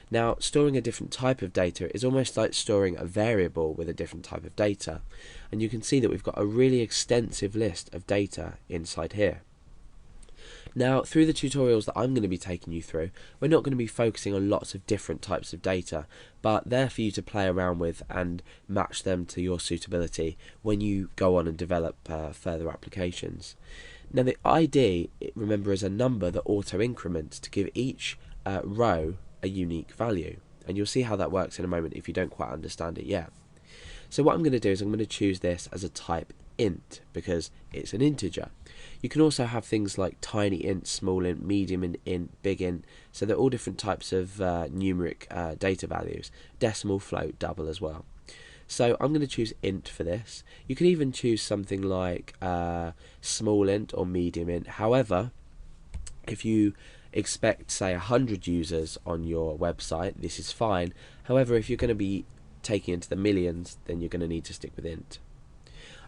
Now, storing a different type of data is almost like storing a variable with a different type of data, and you can see that we've got a really extensive list of data inside here. Now, through the tutorials that I'm going to be taking you through, we're not going to be focusing on lots of different types of data, but they're for you to play around with and match them to your suitability when you go on and develop further applications. Now, the ID, remember, is a number that auto-increments to give each row a unique value, and you'll see how that works in a moment if you don't quite understand it yet. So what I'm going to do is I'm going to choose this as a type int because it's an integer. You can also have things like tiny int, small int, medium int, big int, so they're all different types of numeric data values, decimal, float, double as well. So I'm going to choose int for this. You can even choose something like small int or medium int. However, if you expect, say, 100 users on your website, this is fine. However, if you're going to be taking into the millions, then you're going to need to stick with int.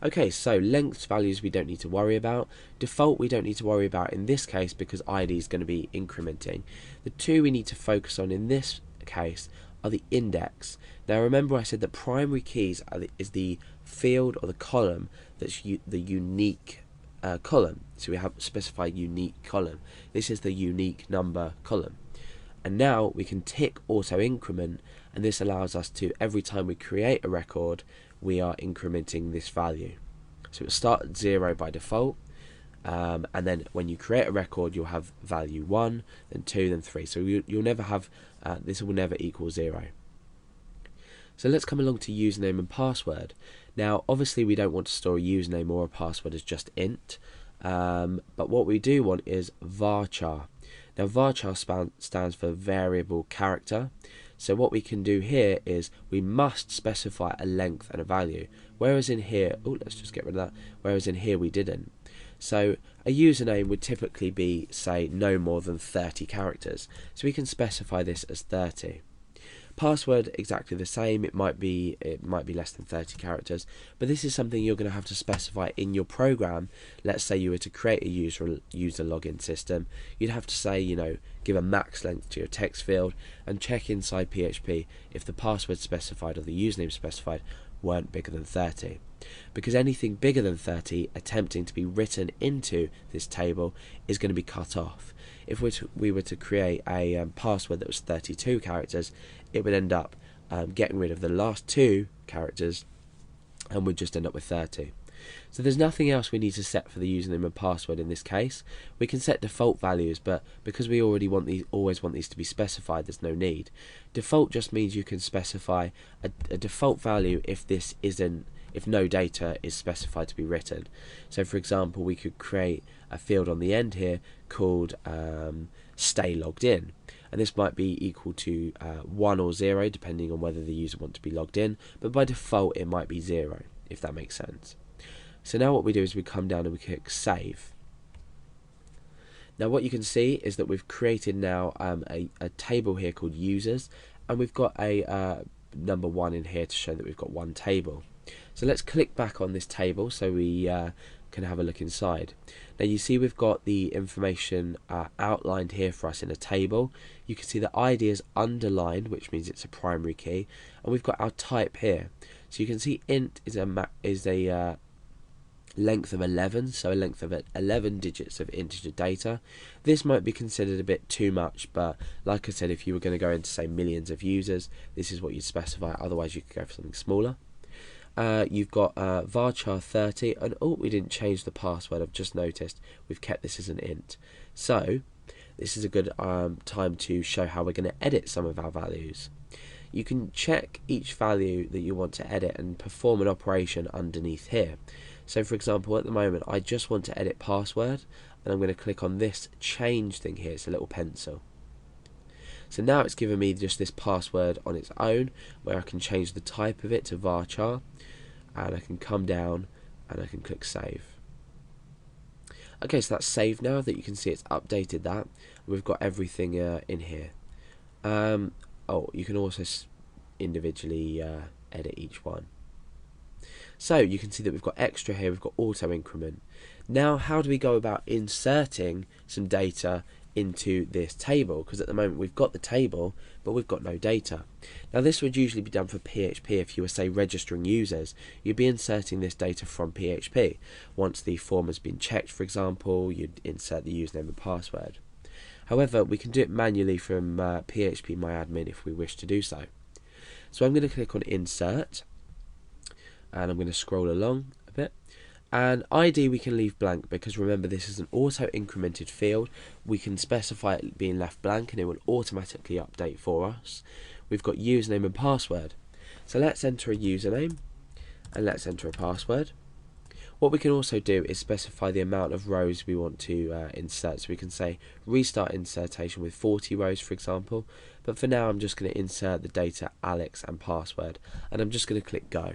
Okay, so length values we don't need to worry about. Default we don't need to worry about in this case because ID is going to be incrementing. The two we need to focus on in this case are the index. Now remember I said that primary keys is the field or the column that's the unique column. So we have specified unique column. This is the unique number column. And now we can tick auto increment, and this allows us to, every time we create a record, we are incrementing this value. So it'll start at 0 by default, and then when you create a record you'll have value 1, then 2, then 3. So you'll never have, this will never equal 0. So let's come along to username and password. Now obviously we don't want to store a username or a password as just int, but what we do want is varchar. Now varchar stands for variable character. So what we can do here is we must specify a length and a value, whereas in here, let's just get rid of that, whereas in here we didn't. So a username would typically be, say, no more than 30 characters, so we can specify this as 30. Password exactly the same, it might be less than 30 characters, but this is something you're going to have to specify in your program. Let's say you were to create a user login system, you'd have to say, give a max length to your text field and check inside PHP if the password specified or the username specified weren't bigger than 30. Because anything bigger than 30 attempting to be written into this table is going to be cut off. If we were to create a password that was 32 characters, it would end up getting rid of the last 2 characters and would just end up with 30. So there's nothing else we need to set for the username and password in this case. We can set default values, but because we already always want these to be specified, there's no need. Default just means you can specify a default value if no data is specified to be written. So for example, we could create a field on the end here called stay logged in, and this might be equal to 1 or 0 depending on whether the user wants to be logged in, but by default it might be 0, if that makes sense. So now what we do is we come down and we click save. Now what you can see is that we've created now a table here called users, and we've got a number 1 in here to show that we've got one table. So let's click back on this table so we can have a look inside. Now you see we've got the information outlined here for us in a table. You can see the ID is underlined, which means it's a primary key, and we've got our type here. So you can see int is a length of 11, so a length of 11 digits of integer data. This might be considered a bit too much, but like I said, if you were going to go into, say, millions of users, this is what you'd specify. Otherwise you could go for something smaller. You've got varchar 30, and we didn't change the password. I've just noticed we've kept this as an int. So this is a good time to show how we're going to edit some of our values. You can check each value that you want to edit and perform an operation underneath here. So for example, at the moment I just want to edit password, and I'm going to click on this change thing here. It's a little pencil. So now it's given me just this password on its own, where I can change the type of it to varchar, and I can come down and I can click save. Okay, so that's saved now. That you can see it's updated that. We've got everything in here. You can also individually edit each one. So you can see that we've got extra here, we've got auto increment. Now how do we go about inserting some data into this table, because at the moment we've got the table but we've got no data. Now this would usually be done for PHP. If you were, say, registering users, you'd be inserting this data from PHP. Once the form has been checked, for example, you'd insert the username and password. However, we can do it manually from phpMyAdmin if we wish to do so. So I'm going to click on Insert, and I'm going to scroll along a bit. And ID we can leave blank, because remember, this is an auto incremented field. We can specify it being left blank and it will automatically update for us. We've got username and password. So let's enter a username and let's enter a password. What we can also do is specify the amount of rows we want to insert. So we can say restart insertation with 40 rows, for example. But for now, I'm just going to insert the data Alex and password, and I'm just going to click go.